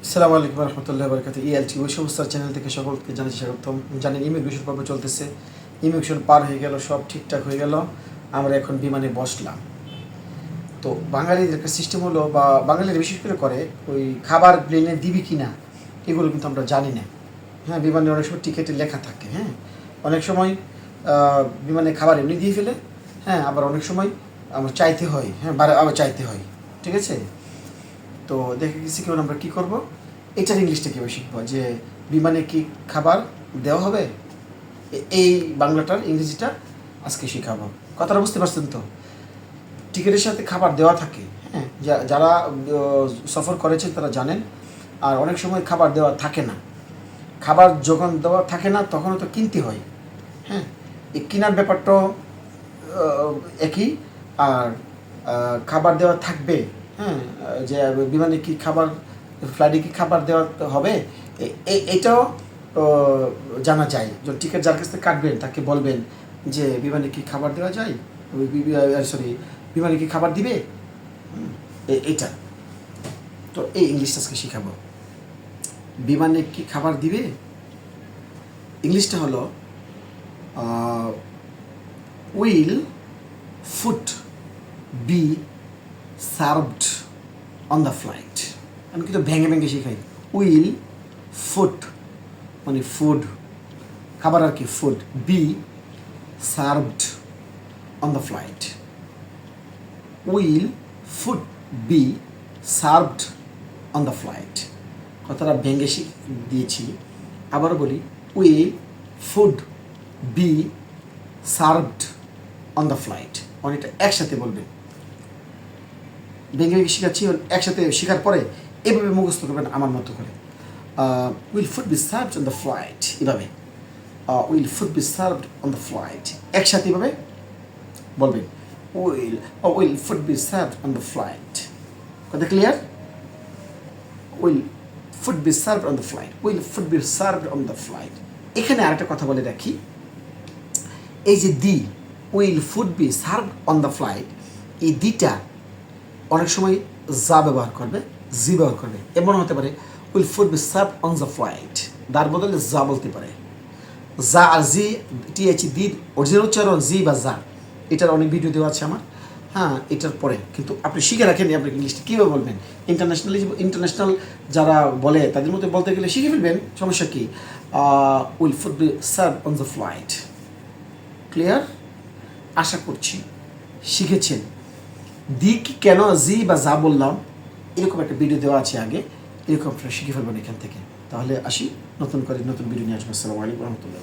আসসালামু আলাইকুম রহমতুল্লাহ বরকাত। ELT ওই সমস্ত চ্যানেল থেকে সকলকে জানাচ্ছি স্বাগতম। জানেন ইমিগ্রেশন পর্ব চলতেছে, ইমিগ্রেশন পার হয়ে গেল, সব ঠিকঠাক হয়ে গেল, আমরা এখন বিমানে বসলাম। তো বাঙালিদের একটা সিস্টেম হলো, বা বাঙালিরা বিশেষ করে ওই খাবার প্লেনে দিবি কি না এগুলো কিন্তু আমরা জানি না। হ্যাঁ, বিমানে অনেক সময় টিকিটে লেখা থাকে, হ্যাঁ, অনেক সময় বিমানে খাবার এমনি দিয়ে ফেলে, হ্যাঁ, আবার অনেক সময় আমরা চাইতে হয়, হ্যাঁ, আবার চাইতে হয়, ঠিক আছে। তো দেখে গেছি কেমন আমরা কী করবো, এটার ইংলিশটা কীভাবে শিখবো, যে বিমানে কি খাবার দেওয়া হবে, এই বাংলাটার ইংরেজিটা আজকে শেখাবো। কথাটা বুঝতে পারছেন তো? টিকিটের সাথে খাবার দেওয়া থাকে, হ্যাঁ, যারা সফর করেছেন তারা জানেন। আর অনেক সময় খাবার দেওয়া থাকে না, খাবার যখন দেওয়া থাকে না তখনও তো কিনতে হয়, হ্যাঁ, এই কেনার ব্যাপারটাও একই। আর খাবার দেওয়া থাকবে, হ্যাঁ, যে বিমানে কি খাবার, ফ্লাইটে কি খাবার দেওয়া হবে, এটাও জানা যায়। যখন টিকিট যার কাছ থেকে কাটবেন তাকে বলবেন যে বিমানে কি খাবার দেওয়া যায়, বিমানে কি খাবার দিবে, এটা। তো এই ইংলিশটা আজকে শেখাবো। বিমানে কি খাবার দিবে, ইংলিশটা হলো will food be served on the flight. আমি কিন্তু ভেঙে ভেঙে শেখাই। উইল ফুড মানে ফুড, খাবার আর কি, food, be served on the flight. Will food be served on the flight. কথাটা ভেঙে দিয়েছি, আবার বলি, will food be served on the flight. অনেকটা একসাথে বলবেন, ভেঙে ভেঙে শেখাচ্ছি, একসাথে শেখার পরে এভাবে মুখস্থ করবেন আমার মতো করে। Will food be served on the flight, এভাবে will food be served on the flight, একসাথে এভাবে বলবেন, will food be served on the flight. কথা clear? Will food be served on the flight, will food be served on the flight. এখানে আরেকটা কথা বলে রাখি, এই যে the, will food be served on the flight, এই দিটা অনেক সময় যা ব্যবহার করবে, জি ব্যবহার করবে। এমন হতে পারে will food be served on the flight, তার বদলে যা বলতে পারে। যা আর জি, টিএইচ দি অরিজিনাল উচ্চারণ জি বা যা, এটার অনেক ভিডিও দেওয়া আছে আমার, হ্যাঁ, এটার পরে কিন্তু আপনি শিখে রাখেন আপনি ইংলিশটা কীভাবে বলবেন। ইন্টারন্যাশনাল যারা বলে তাদের মধ্যে বলতে গেলে শিখে ফেলবেন, সমস্যা কী। Will food be served on the flight. Clear? আশা করছি শিখেছেন। দি কি কেন জি বা যা বললাম, এরকম একটা ভিডিও দেওয়া আছে আগে, এরকম আপনারা শিখে ফেলবেন এখান থেকে। তাহলে আসি, নতুন করে নতুন ভিডিও নিয়ে আসবো। আসসালামু আলাইকুম রহমতুল্লাহ।